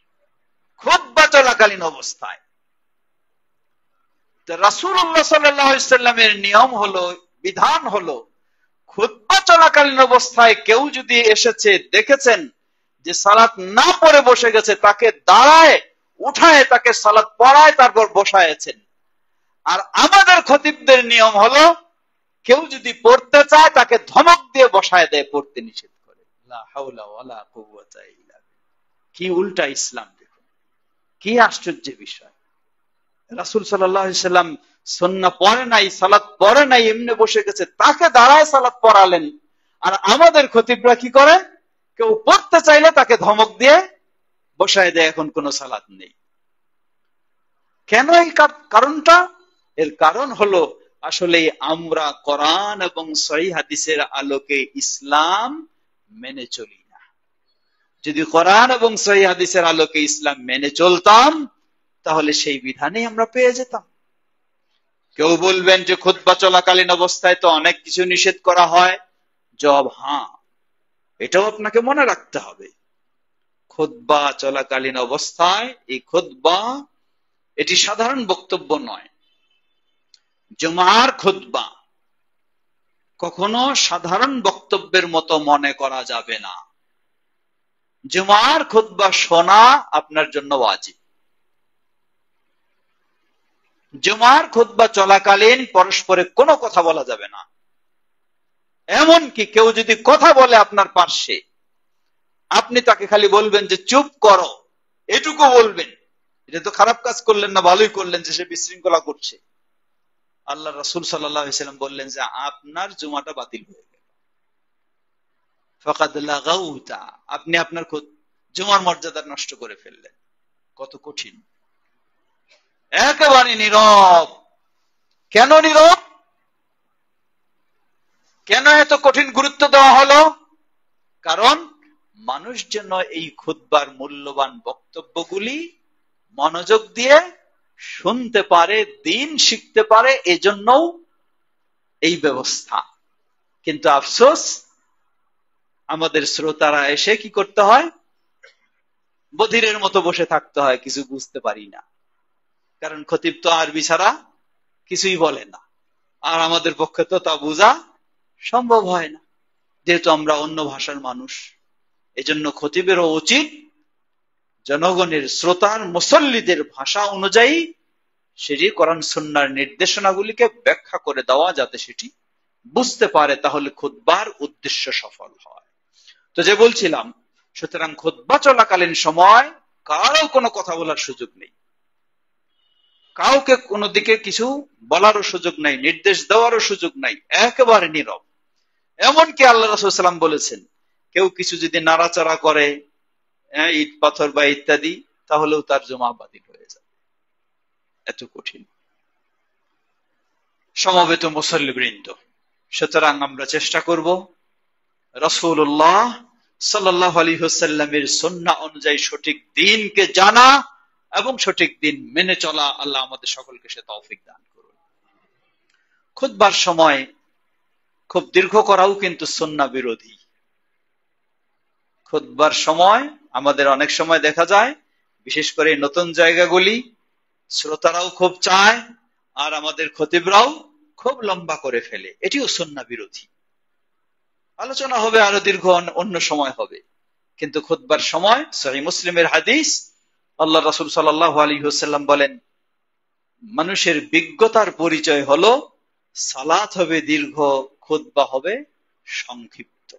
খুতবা চলাকালীন অবস্থায় রাসূলুল্লাহ সাল্লাল্লাহু আলাইহি ওয়াসাল্লামের নিয়ম হলো, বিধান হলো, খুতবা চলাকালীন অবস্থায় কেউ যদি এসেছে, দেখেছেন যে সালাত না পড়ে বসে গেছে, তাকে দাঁড়ায় উঠায় তাকে সালাত পড়ায় তারপর বসায়ছেন। আর আমাদের খতিবদের নিয়ম হলো কেউ যদি পড়তে চায় তাকে ধমক দিয়ে বসায় দেয়, পড়তে নিষেধ করে। লা হাওলা ওয়ালা কুওয়াতা ইল্লা বিল্লাহ। কি উল্টা ইসলাম! দেখুন কি আশ্চর্য বিষয়। রাসূল সাল্লাল্লাহু আলাইহি সাল্লাম সুন্নাহ পড়ে নাই, সালাত পড়ে নাই, এমনি বসে গেছে, তাকে দাঁড়ায় সালাত পড়ালেন। আর আমাদের খতিবরা কি করে? কেউ পড়তে চাইলে তাকে ধমক দিয়ে বসায় দেয়, এখন কোনো সালাত নেই। কেন? এই কারণটা, এর কারণ হলো আসলে আমরা কোরআন এবং সহিহ হাদিসের আলোকে ইসলাম মেনে চলি না। যদি কোরআন এবং সহিহ হাদিসের আলোকে ইসলাম মেনে চলতাম তাহলে সেই বিধানেই আমরা পেয়ে যেতাম। কেউ বলবেন যে খুতবা চলাকালীন অবস্থায় তো অনেক কিছু নিষেধ করা হয়। জবাব, হ্যাঁ, এটাও আপনাকে মনে রাখতে হবে। খুতবা চলাকালীন অবস্থায় এই খুতবা, এটি সাধারণ বক্তব্য নয়। জুমার খুতবা কখনো সাধারণ বক্তব্যের মতো মনে করা যাবে না। জুমার খুতবা শোনা আপনার জন্য ওয়াজিব। জুমার খুতবা চলাকালীন পরস্পরে কোনো কথা বলা যাবে না। এমনকি কেউ যদি কথা বলে আপনার পার্শ্বে, আপনি তাকে খালি বলবেন যে চুপ করো, এটুকু বলবেন। এটা তো খারাপ কাজ করলেন না, ভালোই করলেন যে সে বিশৃঙ্খলা করছে। আল্লাহ রাসূল সাল্লাল্লাহু আলাইহি সাল্লাম বললেন যে আপনার জুমাটা বাতিল হয়ে গেল। ফাকাদ লাগাউতা, আপনি আপনার জুমার মর্যাদা নষ্ট করে ফেললেন। কত কঠিন! একেবারে নীরব। কেন নীরব? কেন এত কঠিন গুরুত্ব দেওয়া হলো? কারণ মানুষ যেন এই খুতবার মূল্যবান বক্তব্যগুলি মনোযোগ দিয়ে শুনতে পারে, দিন শিখতে পারে, এজন্যও এই ব্যবস্থা। কিন্তু আফসোস, আমাদের শ্রোতারা এসে কি করতে হয়? বধিরের মতো বসে থাকতে হয়, কিছু বুঝতে পারি না। কারণ খতিব তো আরবি ছাড়া কিছুই বলে না, আর আমাদের পক্ষে তো তা বোঝা সম্ভব হয় না, যেহেতু আমরা অন্য ভাষার মানুষ। এজন্য খতিবেরও উচিত জনগণের, শ্রোতার, মুসল্লিদের ভাষা অনুযায়ী সেটি কোরআন সুন্নাহর নির্দেশনাগুলিকে ব্যাখ্যা করে দেওয়া, যাতে সেটি বুঝতে পারে, তাহলে খুতবার উদ্দেশ্য সফল হয়। তো যে বলছিলাম, সুতরাং খুতবা চলাকালীন সময় কারো কোনো কথা বলার সুযোগ নেই, কাউকে কোনো দিকে কিছু বলারও সুযোগ নাই, নির্দেশ দেওয়ারও সুযোগ নাই, একেবারে নীরব। এমনকি আল্লাহ রাসূল সাল্লাল্লাহু আলাইহি ওয়াসাল্লাম বলেছেন, কেউ কিছু যদি নাড়াচাড়া করে, ইট পাথর বা ইত্যাদি, তাহলেও তার জুমা বাতিল হয়ে যায়। এত কঠিন। সমবেত মুসল্লিবৃন্দ, সুতরাং আমরা চেষ্টা করব রাসূলুল্লাহ সাল্লাল্লাহু আলাইহি ওয়াসাল্লামের সুন্নাহ অনুযায়ী সঠিক দ্বীনকে জানা এবং সঠিক দ্বীন মেনে চলা। আল্লাহ আমাদের সকলকে সে তৌফিক দান করুন। খুতবার সময় খুব দীর্ঘ করাও কিন্তু সুন্নাহ বিরোধী। খুতবার সময় আমাদের অনেক সময় দেখা যায়, বিশেষ করে নতুন জায়গাগুলি, শ্রোতারাও খুব চায় আর আমাদের খতিবরাও খুব লম্বা করে ফেলে। এটিও সুন্নাহ বিরোধী। আলোচনা হবে আরো দীর্ঘ, অন্য সময় হবে, কিন্তু খুতবার সময় সহিহ মুসলিমের হাদিস, আল্লাহ রাসূল সাল্লাল্লাহু আলাইহি ওয়াসাল্লাম বলেন, মানুষের বিজ্ঞতার পরিচয় হলো সালাত হবে দীর্ঘ, খুতবা হবে সংক্ষিপ্ত।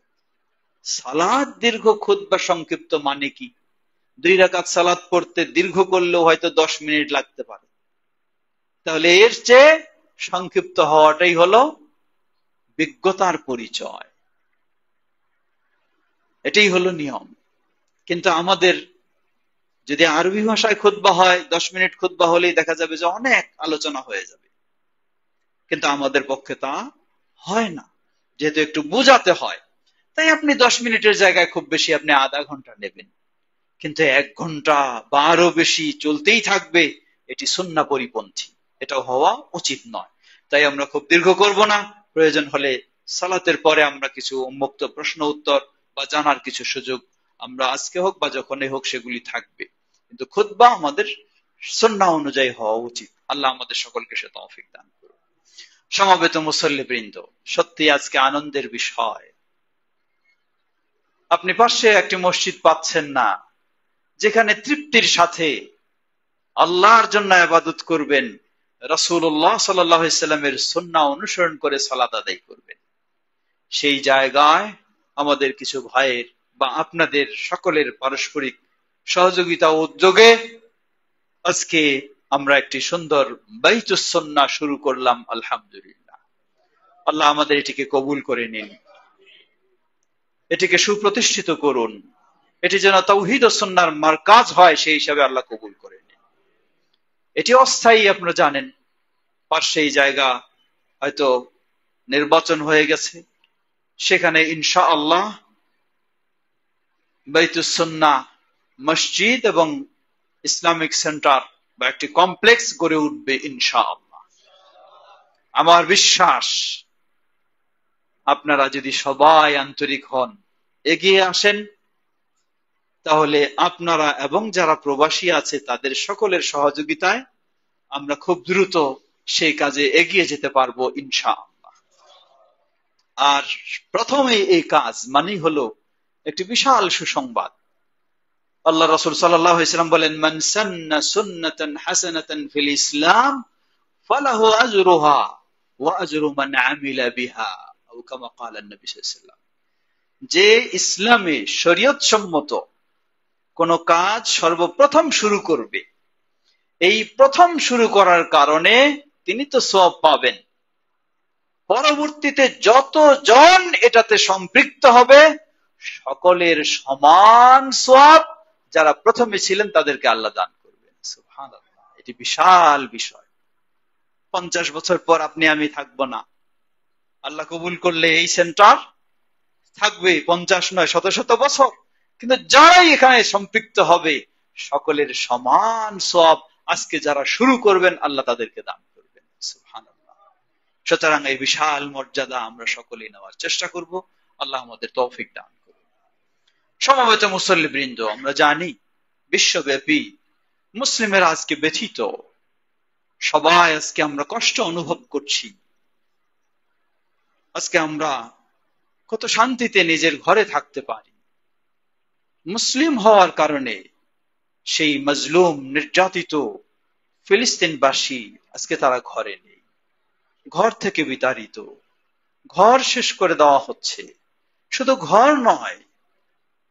সালাত দীর্ঘ, খুতবা সংক্ষিপ্ত মানে কি? 2 রাকাত সালাত পড়তে দীর্ঘ করলেও হয়তো 10 মিনিট লাগতে পারে, তাহলে এর চেয়ে সংক্ষিপ্ত হওয়াটাই হলো বিজ্ঞতার পরিচয়, এটাই হলো নিয়ম। কিন্তু আমাদের যদি আরবি ভাষায় খুতবা হয়, 10 মিনিট খুতবা হলেই দেখা যাবে যে অনেক আলোচনা হয়ে যাবে, কিন্তু আমাদের পক্ষে তা হয় না, যেহেতু একটু বোঝাতে হয়। তাই আপনি 10 মিনিটের জায়গায় খুব বেশি আপনি আধা ঘন্টা নেবেন, কিন্তু 1 ঘন্টা বা আরো বেশি চলতেই থাকবে, এটি সুন্নাহ পরিপন্থী, এটাও হওয়া উচিত নয়। তাই আমরা খুব দীর্ঘ করব না, প্রয়োজন হলে সালাতের পরে আমরা কিছু উন্মুক্ত প্রশ্ন উত্তর বা জানার কিছু সুযোগ আমরা আজকে হোক বা যখনই হোক সেগুলি থাকবে, কিন্তু খুতবা আমাদের সুন্নাহ অনুযায়ী হওয়া উচিত। আল্লাহ আমাদের সকলকে সে তৌফিক দান করুন। সমবেত মুসল্লিবৃন্দ, সত্যি আজকে আনন্দের বিষয়, আপনি পাশে একটি মসজিদ পাচ্ছেন না যেখানে তৃপ্তির সাথে আল্লাহর জন্য ইবাদত করবেন, রাসূলুল্লাহ সাল্লাল্লাহু আলাইহি সাল্লামের সুন্নাহ অনুসরণ করে সালাত আদায় করবেন। সেই জায়গায় আমাদের কিছু ভাইয়ের বা আপনাদের সকলের পারস্পরিক সহযোগিতা ও উদ্যোগে আজকে আমরা একটি সুন্দর বাইতুস সুন্নাহ শুরু করলাম। আলহামদুলিল্লাহ, আল্লাহ আমাদের এটিকে কবুল করে নিন, এটিকে সুপ্রতিষ্ঠিত করুন, এটি যেন তাওহীদ ও সুন্নাহর মারকাজ হয় সেই হিসাবে আল্লাহ কবুল করে নিন। এটি অস্থায়ী, আপনারা জানেন, পাশে এই জায়গা হয়তো নির্বাচন হয়ে গেছে, সেখানে ইনশাআল্লাহ বাইতুস সুন্নাহ মসজিদ এবং ইসলামিক সেন্টার বা একটি কমপ্লেক্স গড়ে উঠবে ইনশাআল্লাহ। আমার বিশ্বাস আপনারা যদি সবাই আন্তরিক হন, এগিয়ে আসেন, তাহলে আপনারা এবং যারা প্রবাসী আছে তাদের সকলের সহযোগিতায় আমরা খুব দ্রুত সেই কাজে এগিয়ে যেতে পারবো ইনশাআল্লাহ। আর প্রথমে এই কাজ মানেই হলো একটি বিশাল সুসংবাদ। আল্লাহ রাসূল সাল্লাল্লাহু আলাইহি ওয়াসাল্লাম বলেন, মান সান্না সুন্নাতান হাসানাতান ফিল ইসলাম ফালাহু আজরুহা ওয়া আজরু মান আমিলা বিহা, আও কামা ক্বালা নবী সাল্লাল্লাহু আলাইহি ওয়াসাল্লাম। যে ইসলামে শরীয়ত সম্মত কোন কাজ সর্বপ্রথম শুরু করবে, এই প্রথম শুরু করার কারণে তিনি তো সওয়াব পাবেন, পরবর্তীতে যতজন এটাতে সম্পৃক্ত হবে সকলের সমান সওয়াব যারা প্রথমে ছিলেন তাদেরকে আল্লাহ দান করবেন। সুবহানাল্লাহ, এটি বিশাল বিষয়। 50 বছর পর আপনি আমি থাকবো না, আল্লাহ কবুল করলে এই সেন্টার থাকবে 50 নয় শত শত বছর, কিন্তু যারাই এখানে সম্পৃক্ত হবে সকলের সমান সওয়াব আজকে যারা শুরু করবেন আল্লাহ তাদেরকে দান করবেন। সুবহানাল্লাহ। সুতরাং এই বিশাল মর্যাদা আমরা সকলেই নেওয়ার চেষ্টা করব, আল্লাহ আমাদের তৌফিক দান করুন। সমবেত মুসল্লিবৃন্দ, আমরা জানি বিশ্বব্যাপী মুসলিমেরা আজকে ব্যথিত, সবাই আজকে আমরা কষ্ট অনুভব করছি। আজকে আমরা কত শান্তিতে নিজের ঘরে থাকতে পারি, মুসলিম হওয়ার কারণে সেই মজলুম নির্যাতিত ফিলিস্তিনবাসী আজকে তারা ঘরে নেই, ঘর থেকে বিতাড়িত, ঘর শেষ করে দেওয়া হচ্ছে। শুধু ঘর নয়,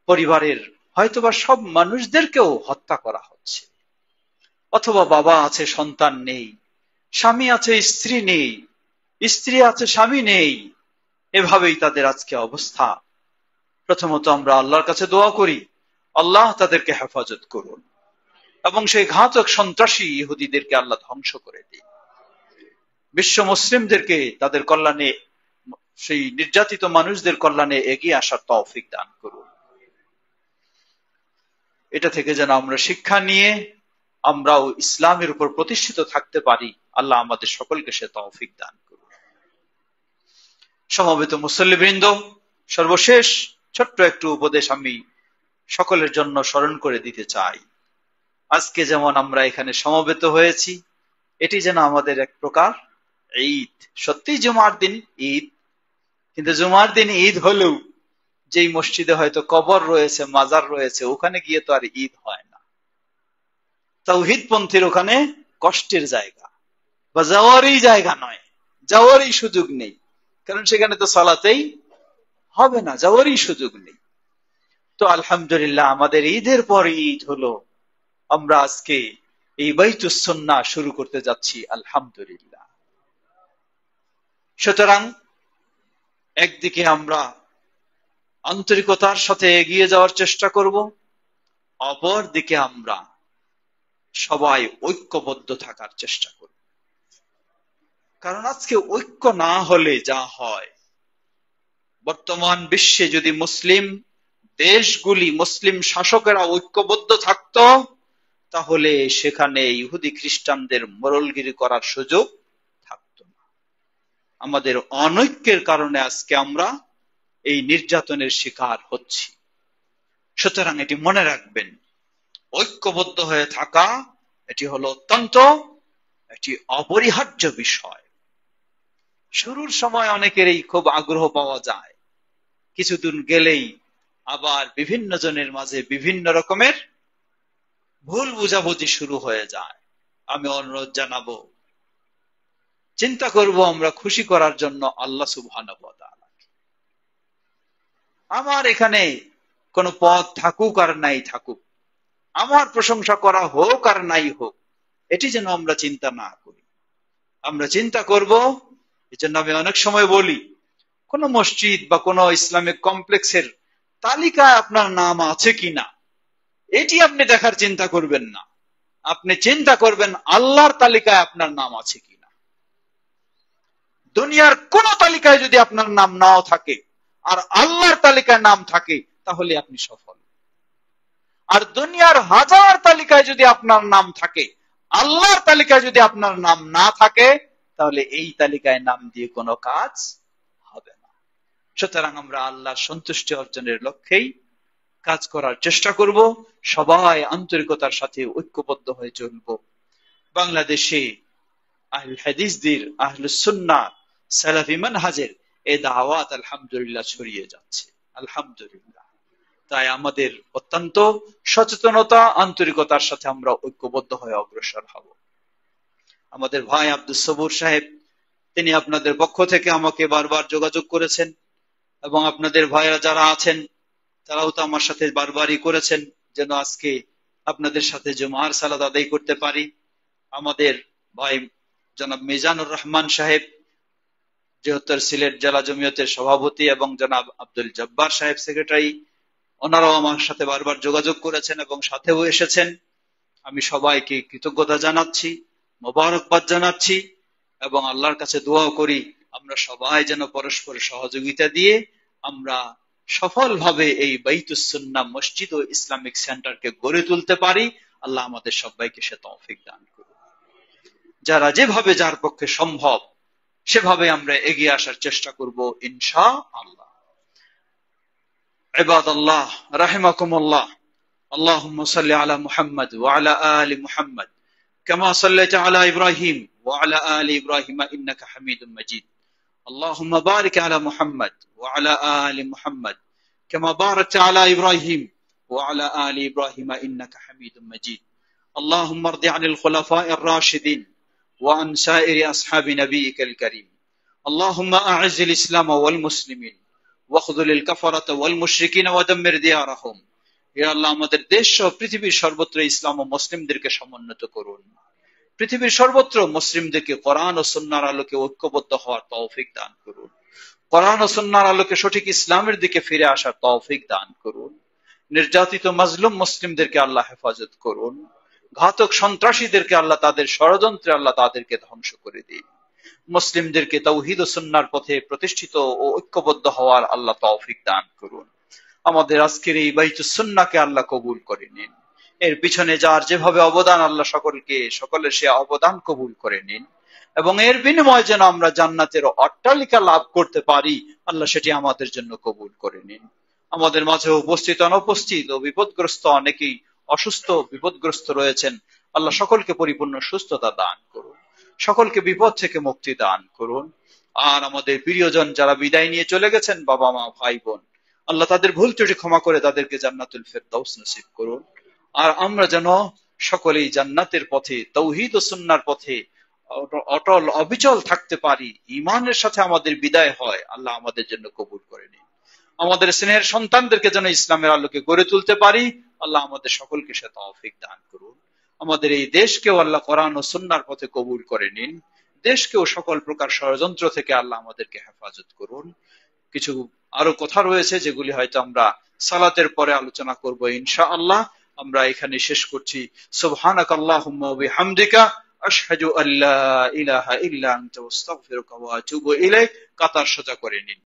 পরিবারের হয়তোবা সব মানুষদেরকেও হত্যা করা হচ্ছে। অথবা বাবা আছে সন্তান নেই, স্বামী আছে স্ত্রী নেই, স্ত্রী আছে স্বামী নেই, এভাবেই তাদের আজকে অবস্থা। প্রথমত আমরা আল্লাহর কাছে দোয়া করি, আল্লাহ তাদেরকে হেফাজত করুন এবং সেই ঘাতক সন্ত্রাসী ইহুদিদেরকে আল্লাহ ধ্বংস করে দিন। বিশ্ব মুসলিমদেরকে তাদের কল্যাণে, সেই নির্যাতিত মানুষদের কল্যাণে এগিয়ে আসার তৌফিক দান করুন। এটা থেকে যেন আমরা শিক্ষা নিয়ে আমরাও ইসলামের উপর প্রতিষ্ঠিত থাকতে পারি, আল্লাহ আমাদের সকলকে সে তৌফিক দান করুন। সমবেত মুসল্লিবৃন্দ, সর্বশেষ ছোট্ট একটু উপদেশ আমি সকলের জন্য স্মরণ করে দিতে চাই। আজকে যেমন আমরা এখানে সমবেত হয়েছি, এটি যেন আমাদের এক প্রকার ঈদ। সত্যি জুমার দিন ঈদ, কিন্তু জুমার দিন ঈদ হলেও যেই মসজিদে হয়তো কবর রয়েছে, মাজার রয়েছে, ওখানে গিয়ে তো আর ঈদ হয় না। তাওহীদপন্থীর ওখানে কষ্টের জায়গা বা যাওয়ারই জায়গা নয়, যাওয়ারই সুযোগ নেই, কারণ সেখানে তো সালাতেই হবে না, যাওয়ারই সুযোগ নেই। তো আলহামদুলিল্লাহ, আমাদের ঈদের পর ঈদ হলো, আমরা আজকে এই বাইতুস সুন্নাহ শুরু করতে যাচ্ছি আলহামদুলিল্লাহ। সুতরাং একদিকে আমরা আন্তরিকতার সাথে এগিয়ে যাওয়ার চেষ্টা করব, অপর দিকে আমরা সবাই ঐক্যবদ্ধ থাকার চেষ্টা করব। কারণ আজকে ঐক্য না হলে যা হয়, বর্তমান বিশ্বে যদি মুসলিম দেশগুলি, মুসলিম শাসকেরা ঐক্যবদ্ধ থাকত, তাহলে সেখানে ইহুদি খ্রিস্টানদের মোড়লগিরি করার সুযোগ থাকত না। আমাদের অনৈক্যের কারণে আজকে আমরা এই নির্যাতনের শিকার হচ্ছি। সুতরাং এটি মনে রাখবেন, ঐক্যবদ্ধ হয়ে থাকা এটি হলো অত্যন্ত একটি অপরিহার্য বিষয়। শুরুর সময় অনেকেরই খুব আগ্রহ পাওয়া যায়, কিছুদিন গেলেই আবার বিভিন্ন জনের মাঝে বিভিন্ন রকমের ভুল বুঝাবুঝি শুরু হয়ে যায়। আমি অনুরোধ জানাবো, চিন্তা করব আমরা খুশি করার জন্য আল্লাহ সুবহানাহু ওয়া তাআলা। আমার এখানে কোন পদ থাকুক আর নাই থাকুক, আমার প্রশংসা করা হোক আর নাই হোক, এটি যেন আমরা চিন্তা না করি। আমরা চিন্তা করব, এই জন্য আমি অনেক সময় বলি, কোন মসজিদ বা কোন ইসলামিক কমপ্লেক্সের তালিকায় আপনার নাম আছে কিনা এটি আপনি দেখার চিন্তা করবেন না। আপনি চিন্তা করবেন আল্লাহর তালিকায় আপনার নাম আছে কিনা। দুনিয়ার কোন তালিকায় যদি আপনার নাম নাও থাকে আর আল্লাহর তালিকায় নাম থাকে, তাহলে আপনি সফল। আর দুনিয়ার হাজার তালিকায় যদি আপনার নাম থাকে, আল্লাহর তালিকায় যদি আপনার নাম না থাকে, তাহলে এই তালিকায় নাম দিয়ে কোনো কাজ হবে না। সুতরাং আমরা আল্লাহর সন্তুষ্টি অর্জনের লক্ষ্যেই কাজ করার চেষ্টা করব, সবাই আন্তরিকতার সাথে ঐক্যবদ্ধ হয়ে চলব। বাংলাদেশে আহলে হাদিসদের, আহলে সুন্নাহ, সালাফি মানহাজের এই দাওয়াত আলহামদুলিল্লাহ ছড়িয়ে যাচ্ছে, আলহামদুলিল্লাহ। তাই আমাদের অত্যন্ত সচেতনতা, আন্তরিকতার সাথে আমরা ঐক্যবদ্ধ হয়ে অগ্রসর হব। আমাদের ভাই আব্দুস সবুর সাহেব, তিনি আপনাদের পক্ষ থেকে আমাকে বারবার যোগাযোগ করেছেন, এবং আপনাদের ভাইরা যারা আছেন তারাও তো আমার সাথে বারবারই করেছেন যেন আজকে আপনাদের সাথে জুমার সালাত আদায় করতে পারি। আমাদের ভাই জনাব মিজানুর রহমান সাহেব, বৃহত্তর সিলেট জেলা জমিয়তের সভাপতি, এবং জনাব আব্দুল জব্বার সাহেব সেক্রেটারি, ওনারাও আমার সাথে বারবার যোগাযোগ করেছেন এবং সাথেও এসেছেন। আমি সবাইকে কৃতজ্ঞতা জানাচ্ছি, মোবারকবাদ জানাচ্ছি, এবং আল্লাহর কাছে দোয়া করি আমরা সবাই যেন পরস্পর সহযোগিতা দিয়ে আমরা সফলভাবে এই বাইতুস সুন্নাহ মসজিদ ও ইসলামিক সেন্টারকে গড়ে তুলতে পারি। আল্লাহ আমাদের সবাইকে সে তৌফিক দান করুন। যারা যেভাবে যার পক্ষে সম্ভব সেভাবে আমরা এগিয়ে আসার চেষ্টা করব ইনশাআল্লাহ। ইবাদাল্লাহ রাহিমাকুমুল্লাহ, اللهم صل على محمد وعلى آل محمد كما صليت على إبراهيم وعلى آل إبراهيم إنك حميد مجيد. اللهم بارك على محمد وعلى آل محمد كما باركت على إبراهيم وعلى آل إبراهيم إنك حميد مجيد. اللهم ارض عن الخلفاء الراشدين وعن سائر أصحاب نبيك الكريم. اللهم أعز الإسلام والمسلمين واخذل الكفرة والمشركين ودمر ديارهم. হে আল্লাহ, আমাদের দেশ সহ পৃথিবীর সর্বত্র ইসলাম ও মুসলিমদেরকে সমুন্নত করুন। পৃথিবীর সর্বত্র মুসলিমদেরকে কোরআন ও সুন্নাহর আলোকে ঐক্যবদ্ধ হওয়ার তৌফিক দান করুন। কোরআন ও সুন্নাহর আলোকে সঠিক ইসলামের দিকে ফিরে আসার তৌফিক দান করুন। নির্যাতিত মাজলুম মুসলিমদেরকে আল্লাহ হেফাজত করুন। ঘাতক সন্ত্রাসীদেরকে আল্লাহ তাদের ষড়যন্ত্রে আল্লাহ তাদেরকে ধ্বংস করে দিন। মুসলিমদেরকে তাওহীদ ও সুন্নাহর পথে প্রতিষ্ঠিত ও ঐক্যবদ্ধ হওয়ার আল্লাহ তৌফিক দান করুন। আমাদের আজকের এই বাইতুস সুন্নাহকে আল্লাহ কবুল করে নিন। এর পিছনে যার যেভাবে অবদান, আল্লাহ সকলের সে অবদান কবুল করে নিন, এবং এর বিনিময়ে যেন আমরা জান্নাতের অট্টালিকা লাভ করতে পারি, আল্লাহ সেটি আমাদের জন্য কবুল করে নিন। আমাদের মাঝে উপস্থিত অনুপস্থিত ও বিপদগ্রস্ত অনেকেই অসুস্থ বিপদগ্রস্ত রয়েছেন, আল্লাহ সকলকে পরিপূর্ণ সুস্থতা দান করুন, সকলকে বিপদ থেকে মুক্তি দান করুন। আর আমাদের প্রিয়জন যারা বিদায় নিয়ে চলে গেছেন, বাবা মা ভাই বোন, আল্লাহ তাদের ভুল ত্রুটি ক্ষমা করে তাদেরকে জান্নাতুল ফেরদাউস নসিব করুন। আর আমরা যেন সকলেই জান্নাতের পথে, তাওহীদ ও সুন্নাহর পথে অটল অবিচল থাকতে পারি, ঈমানের সাথে আমাদের বিদায় হয়, আল্লাহ আমাদের জন্য কবুল করে নিন। আমাদের স্নেহের সন্তানদেরকে যেন ইসলামের আলোকে গড়ে তুলতে পারি, আল্লাহ আমাদের সকলকে সে তৌফিক দান করুন। আমাদের এই দেশকেও আল্লাহ কোরআন ও সুন্নাহর পথে কবুল করে নিন। দেশকেও সকল প্রকার ষড়যন্ত্র থেকে আল্লাহ আমাদেরকে হেফাজত করুন। কিছু আরো কথা রয়েছে যেগুলি হয়তো আমরা সালাতের পরে আলোচনা করব ইনশাআল্লাহ। আমরা এখানে শেষ করছি। সুবহানাকাল্লাহুম্মা ওয়া বিহামদিকা আশহাদু আল্লা ইলাহা ইল্লা আনতা আস্তাগফিরুকা ওয়া আতুবু ইলাইক। কাতার সোজা করে নিন।